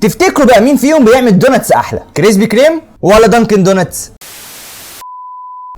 تفتكروا بقى مين فيهم بيعمل دوناتس احلى، كريسبي كريم ولا دانكن دوناتس؟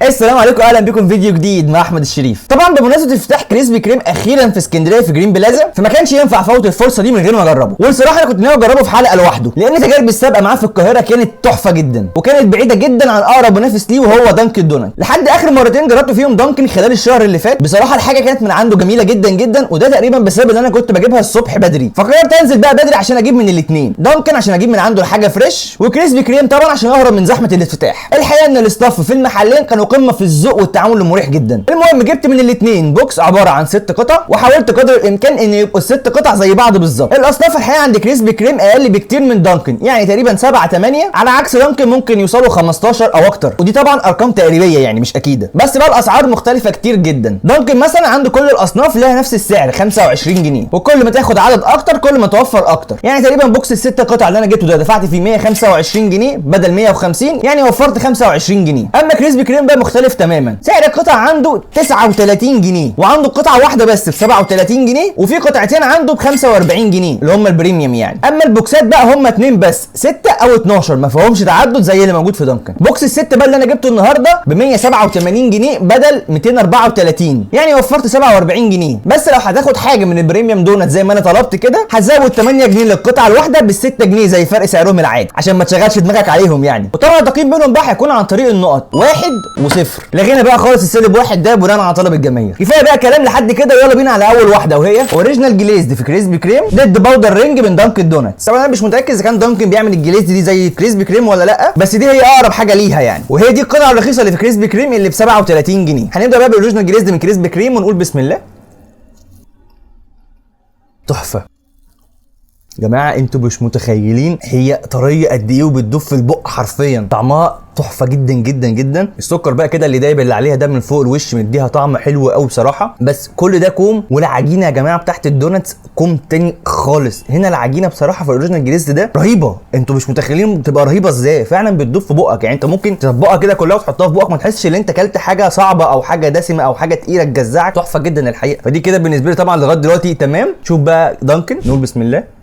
السلام عليكم، اهلا بكم في فيديو جديد مع احمد الشريف. طبعا بمناسبه افتتاح كريسبي كريم اخيرا في اسكندريه في جرين بلازا، فما كانش ينفع افوت الفرصه دي من غير ما اجربه. والصراحه انا كنت ناوي اجربه في حلقه لوحده، لان تجارب السابقه معاه في القاهره كانت تحفه جدا، وكانت بعيده جدا عن اقرب منافس ليه وهو دانكن دونات. لحد اخر مرتين جربت فيهم دانكن خلال الشهر اللي فات، بصراحه الحاجه كانت من عنده جميله جدا جدا، وده تقريبا بسبب ان انا كنت بجيبها الصبح بدري، فقررت انزل بقى بدري عشان اجيب من الاثنين، دانكن عشان اجيب من عنده الحاجه فريش، وكريسبي كريم طبعا عشان اهرب من زحمه الافتتاح. الحقيقه ان الاستاف في المحلين كانوا قمه في الذوق والتعامل مريح جدا. المهم جبت من الاثنين بوكس عباره عن 6 قطع، وحاولت قدر الامكان ان يبقوا ال6 قطع زي بعض بالظبط. الاصناف الحقيقه عند كريسبي كريم اقل بكتير من دانكن، يعني تقريبا 7 8، على عكس دانكن ممكن يوصلوا 15 او اكتر، ودي طبعا ارقام تقريبيه يعني مش اكيده. بس بقى الاسعار مختلفه كتير جدا. دانكن مثلا عنده كل الاصناف لها نفس السعر 25 جنيه، وكل ما تاخد عدد اكتر كل ما توفر اكتر. يعني تقريبا بوكس ال6 قطع اللي انا جبته ده دفعت فيه 125 جنيه بدل 150، يعني وفرت 25 جنيه. اما كريسبي كريم بقى مختلف تماما، سعر القطع عنده 39 جنيه، وعنده قطعه واحده بس ب 37 جنيه، وفي قطعتين عنده ب 45 جنيه اللي هم البريميوم يعني. اما البوكسات بقى هم 2 بس، 6 او 12، ما فيهمش تعدد زي اللي موجود في دانكن. بوكس ال6 بقى اللي انا جبته النهارده ب 187 جنيه بدل 234، يعني وفرت 47 جنيه. بس لو هتاخد حاجه من البريميوم دونات زي ما انا طلبت كده، هتزود 8 جنيه للقطعه الواحده بال 6 جنيه زي فرق سعرهم العادي، عشان ما تشغلش دماغك عليهم يعني. وطبعا التقييم بينهم بقى هيكون عن طريق النقط 1 و0، لغينا بقى خالص السالب 1 ده بناء على طلب الجماهير. كفايه بقى كلام لحد كده، يلا بينا على اول واحده، وهي اوريجينال جليزد في كريسبي كريم ضد باودر رينج من دانكن دوناتس. طبعا انا مش متاكد اذا كان دانكن بيعمل الجليزد دي زي كريسبي كريم ولا لا، بس دي هي اقرب حاجه ليها يعني، وهي دي القطعه الرخيصه اللي في كريسبي كريم اللي ب 37 جنيه. هنبدا بقى بالاوريجينال جليزد من كريسبي كريم ونقول بسم الله. تحفه يا جماعه، انتوا مش متخيلين هي طريه قد ايه وبتدوب في البق حرفيا. طعمها تحفه جدا جدا جدا. السكر بقى كده اللي دايب اللي عليها ده من فوق الوش مديها طعم حلو قوي بصراحه. بس كل ده كوم، والعجينه يا جماعه بتاعت الدوناتس كوم تاني خالص. هنا العجينه بصراحه في الاوريجينال جليزد ده رهيبه، انتوا مش متخيلين بتبقى رهيبه ازاي، فعلا بتدوب في بقك. يعني انت ممكن تطبقها كده كلها وتحطها في بقك ما تحسش ان انت اكلت حاجه صعبه او حاجه دسمه او حاجه تقيله تجزعك. تحفه جدا الحقيقه. فدي كده بالنسبه لي طبعا لغايه دلوقتي تمام. شوف بقى دانكن، نقول بسم الله.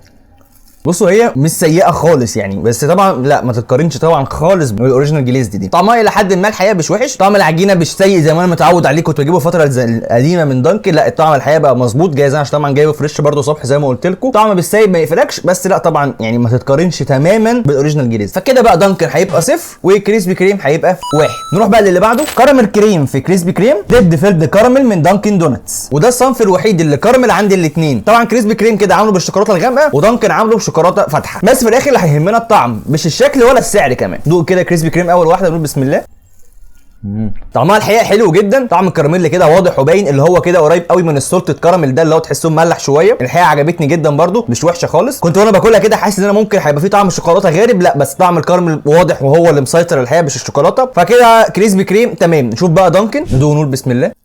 بصوا هي مش سيئه خالص يعني، بس طبعا لا ما تتقارنش طبعا خالص بالاوريجينال جليزد دي. طعمها الى حد ما الحقيقه مش وحش، طعم العجينه مش سيء زي ما انا متعود عليه كنت بجيبه فتره القديمه من دانكن. لا الطعم الحقيقه بقى مظبوط، جايز عشان طبعا جايبه فريش برده صبح زي ما قلت لكم. طعم بالسيء ما يقفلكش، بس لا طبعا يعني ما تتقارنش تماما بالاوريجينال جليزد. فكده بقى دانكن هيبقى 0 وكريسبي كريم هيبقى 1. نروح بقى للي بعده، كراميل كريم في كريسبي كريم ضد فيلد كراميل من دانكن دوناتس. وده الصنف الوحيد اللي كراميل عند الاثنين. طبعا كريسبي كريم كده عامله بالشوكولاته الغامقه، ودانكن عامله بشوكولاته فاتحه، بس في الاخر اللي هيهمنا الطعم مش الشكل ولا السعر كمان. دوق كده كريسبي كريم اول واحده، نقول بسم الله. طعمها الحقيقه حلو جدا، طعم الكراميل كده واضح وباين، اللي هو كده قريب قوي من السولتد كراميل ده اللي هو تحسه مملح شويه. الحقيقه عجبتني جدا برده، مش وحشه خالص. كنت وانا باكلها كده حاسس ان انا ممكن هيبقى فيه طعم الشوكولاته غارب، لا بس طعم الكراميل واضح وهو اللي مسيطر الحقيقه مش الشوكولاته. فكده كريسبي كريم تمام. نشوف بقى دانكن، ندوق نقول بسم الله.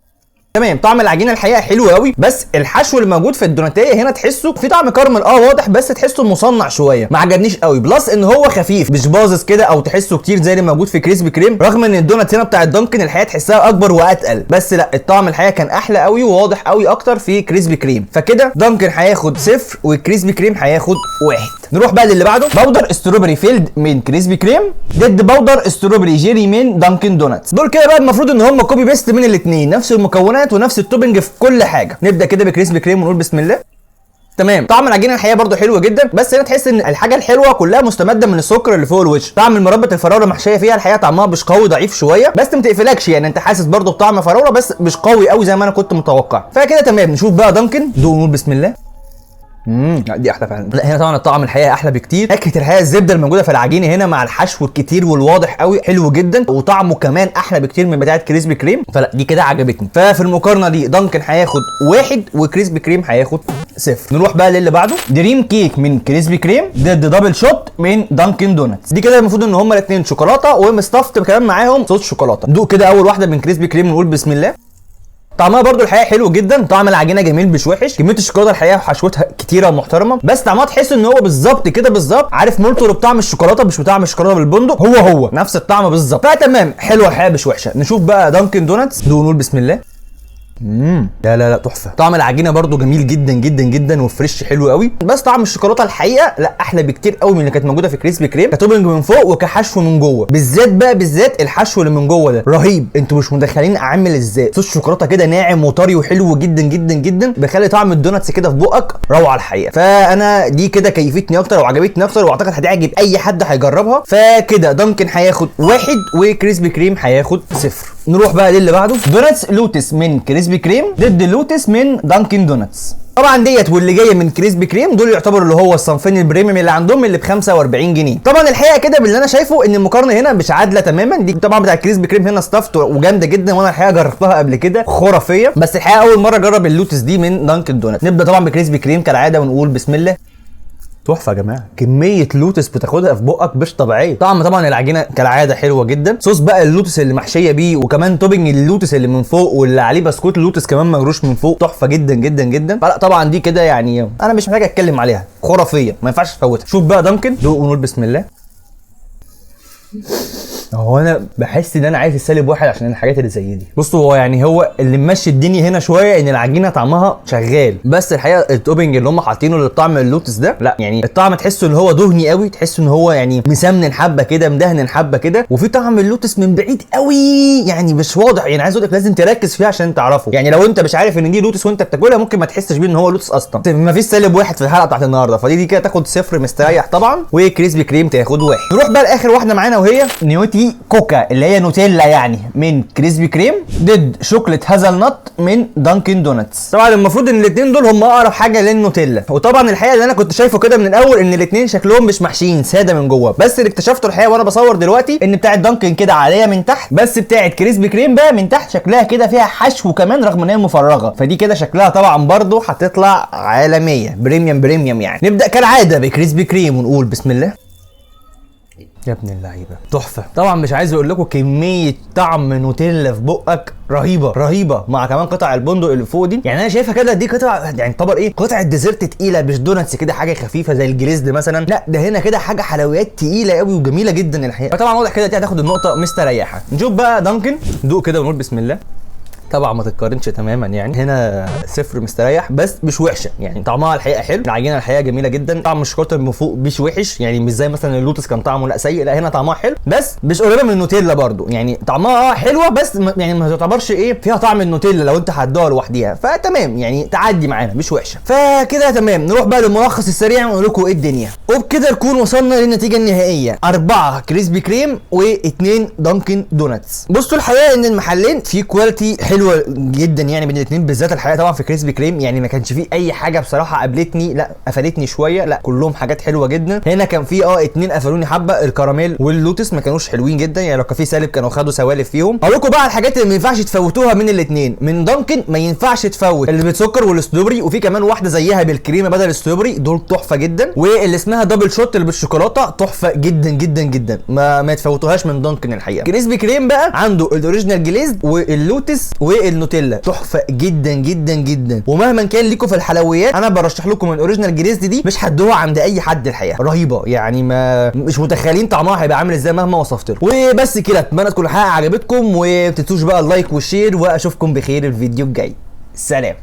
تمام، طعم العجينه الحقيقه حلو قوي، بس الحشو اللي موجود في الدوناتيه هنا تحسه في طعم كراميل واضح، بس تحسه مصنع شويه، ما عجبنيش قوي. بلس ان هو خفيف مش باظظ كده او تحسه كتير زي اللي موجود في كريسبي كريم، رغم ان الدونات هنا بتاع الدانكن الحقيقه تحسها اكبر واتقل، بس لا الطعم الحقيقه كان احلى قوي وواضح قوي اكتر في كريسبي كريم. فكده دانكن هياخد 0 وكريسبي كريم هياخد 1. نروح بقى للي بعده، باودر استروبري فيلد من كريسبي كريم ضد باودر استروبري جيري من دانكن دوناتس. دول كده بقى المفروض ان هم كوبي بيست من الاثنين، نفس المكونات ونفس التوبنج في كل حاجه. نبدا كده بكريسبي كريم ونقول بسم الله. تمام، طعم العجينه الحقيقه برده حلو جدا، بس هنا تحس ان الحاجه الحلوه كلها مستمده من السكر اللي فوق الوش. طعم المربى الفراوله محشيه فيها الحقيقه طعمها مش قوي، ضعيف شويه، بس ما تقفلكش يعني، انت حاسس برده بطعم فراوله بس مش قوي قوي زي ما انا كنت متوقع. فكده تمام. نشوف بقى دانكن، دوق ونقول بسم الله. دي احلى فعلا. لا هنا طبعا الطعم الحقيقه احلى بكتير. نكهه الحقيقه الزبده الموجوده في العجينه هنا مع الحشو الكتير والواضح قوي حلو جدا، وطعمه كمان احلى بكتير من بتاعه كريسبي كريم، فلا دي كده عجبتني. ففي المقارنه دي دانكن هياخد 1 وكريسبي كريم هياخد 0. نروح بقى للي بعده، دريم كيك من كريسبي كريم ضد دبل شوت من دانكن دوناتس. دي كده المفروض ان هما الاثنين شوكولاته ومستفت كمان معاهم صوص شوكولاته. دوق كده اول واحده من كريسبي كريم ونقول بسم الله. طعمها برده الحقيقه حلو جدا، طعم العجينه جميل مش وحش، كميه الشوكولاته الحقيقه وحشوتها كتيره ومحترمه، بس طعمها تحس ان هو بالظبط كده بالظبط، عارف مولتور بطعم الشوكولاته مش بطعم الشوكولاته بالبندق، هو نفس الطعم بالظبط. فتمام حلوه الحقيقه مش وحشه. نشوف بقى دانكن دوناتس، نقول بسم الله. لا لا لا تحفه. طعم العجينه برده جميل جدا جدا جدا وفريش حلو قوي، بس طعم الشوكولاته الحقيقه لا احلى بكتير قوي من اللي كانت موجوده في كريسبي كريم، كتوبنج من فوق وكحشو من جوه. بالذات الحشو اللي من جوه ده رهيب، انتوا مش متخيلين عامل ازاي. صوص الشوكولاته كده ناعم وطري وحلو جدا جدا جدا، بيخلي طعم الدوناتس كده في بقك روعه الحقيقه. فانا دي كده كيفتني اكتر وعجبتني اكتر، واعتقد هتعجب اي حد هيجربها. فكده دانكن هياخد 1 وكريسبي كريم هياخد 0. نروح بقى للي بعده، دوناتس لوتس من كريسبي كريم ضد لوتس من دانكن دوناتس. طبعا ديت واللي جايه من كريسبي كريم دول يعتبروا اللي هو الصنفين البريميوم اللي عندهم اللي ب 45 جنيه. طبعا الحقيقه كده باللي انا شايفه ان المقارنه هنا مش عادله تماما. دي طبعا بتاع كريسبي كريم هنا ستافت وجامده جدا، وانا الحقيقه جربتها قبل كده خرافيه، بس الحقيقه اول مره اجرب اللوتس دي من دانكن دونات. نبدا طبعا بكريسبي كريم كالعاده ونقول بسم الله. تحفه يا جماعه، كميه لوتس بتاخدها في بقك مش طبيعيه. طبعا العجينه كالعاده حلوه جدا، صوص بقى اللوتس اللي محشيه بيه، وكمان توبنج اللوتس اللي من فوق واللي عليه بسكوت اللوتس كمان مجروش من فوق، تحفه جدا جدا جدا. فلا طبعا دي كده يعني انا مش محتاج اتكلم عليها، خرافيه ما ينفعش تفوتها. شوف بقى دانكن، دوق ونقول بسم الله. هو انا بحس ان انا عايز السالب 1 عشان الحاجات اللي زي دي. بصوا هو يعني هو اللي ممشي الدنيا هنا شويه ان العجينه طعمها شغال، بس الحقيقه التوبنج اللي هم حاطينه للطعم اللوتس ده لا، يعني الطعم تحسه ان هو دهني قوي، تحسه ان هو يعني مسمن حبه كده، مدهن حبه كده، وفي طعم اللوتس من بعيد قوي يعني مش واضح. يعني عايز اقول لك لازم تركز فيها عشان تعرفه. يعني لو انت مش عارف ان دي لوتس وانت بتاكلها ممكن ما تحسش بيه ان هو لوتس اصلا. ما فيش سالب 1 في الحلقه بتاعت النهارده، فدي كده تاخد 0 مستريح طبعا، وكريسبي كريم تاخد 1. نروح بقى لاخر واحده معانا وهي نيوتي كوكا اللي هي نوتيلا يعني من كريسبي كريم ضد شوكليت هازل نت من دانكن دوناتس. طبعا المفروض ان الاثنين دول هم اقرب حاجه للنوتيلا، وطبعا الحقيقه اللي انا كنت شايفه كده من الاول ان الاثنين شكلهم مش محشيين ساده من جوه، بس اللي اكتشفته الحقيقه وانا بصور دلوقتي ان بتاعه دانكن كده عاديه من تحت، بس بتاعه كريسبي كريم بقى من تحت شكلها كده فيها حشو كمان رغم ان هي مفرغه، فدي كده شكلها طبعا برضو هتطلع عالميه بريميوم يعني. نبدا كالعاده بكريسبي كريم ونقول بسم الله. يا ابن اللعيبه تحفه. طبعا مش عايز اقول لكم كميه طعم نوتيلا في بقك رهيبه مع كمان قطع البندق اللي فوق دي. يعني انا شايفها كده دي قطع يعني طبق ايه، قطعه ديزرت تقيله مش دوناتس كده حاجه خفيفه زي الجليزد مثلا، لا ده هنا كده حاجه حلويات تقيله قوي وجميله جدا الحقيقه. فطبعا واضح كده دي هتاخد النقطه مستريحه. نشوف بقى دانكن، دوق كده ونقول بسم الله. طبعا ما تتقارنش تماما يعني، هنا 0 مستريح بس مش وحشه يعني، طعمها الحقيقه حلو، العجينه الحقيقه جميله جدا، طعم الشوكولاته من فوق مش وحش يعني، مش زي مثلا اللوتس كان طعمه لا سيء، لا هنا طعمها حلو بس مش قريبه من النوتيلا برده يعني، طعمها حلوه بس يعني ما تعتبرش ايه فيها طعم النوتيلا لو انت هتدوها لوحديها، فتمام يعني تعدي معانا مش وحشه. فكده تمام. نروح بقى للملخص السريع ونقول لكم ايه الدنيا، وبكده نكون وصلنا للنتيجه النهائيه 4 كريسبي كريم و2 دانكن دوناتس. بصوا الحقيقه ان المحلين في كواليتي حلوه جدا يعني بين الاثنين، بالذات الحقيقه طبعا في كريسبي كريم يعني ما كانش فيه اي حاجه بصراحه قابلتني، لا قفلتني شويه، لا كلهم حاجات حلوه جدا. هنا كان في 2 قفلوني حبه، الكراميل واللوتس ما كانوش حلوين جدا يعني، لو كان في سالب كانوا خدوا سوالف فيهم. اقول لكم بقى الحاجات اللي ما ينفعش تفوتوها من الاثنين، من دانكن ما ينفعش تفوت اللي بالسكر والستروبري، وفي كمان واحده زيها بالكريمه بدل الستروبري، دول تحفه جدا، واللي اسمها دبل شوت اللي بالشوكولاته تحفه جدا جدا جدا، ما تفوتوهاش من دانكن الحقيقه. كريسبي كريم بقى عنده الاوريجينال جليزد واللوتس والنوتيلا تحفه جدا جدا جدا، ومهما كان ليكم في الحلويات انا برشح لكم الاوريجينال جليزد دي، مش هتدوها عند اي حد الحقيقه، رهيبه يعني ما مش متخيلين طعمها هيبقى عامل ازاي مهما وصفت لكم. وبس كده، اتمنى تكون الحلقه عجبتكم، وما تنسوش بقى اللايك والشير، واشوفكم بخير الفيديو الجاي. سلام.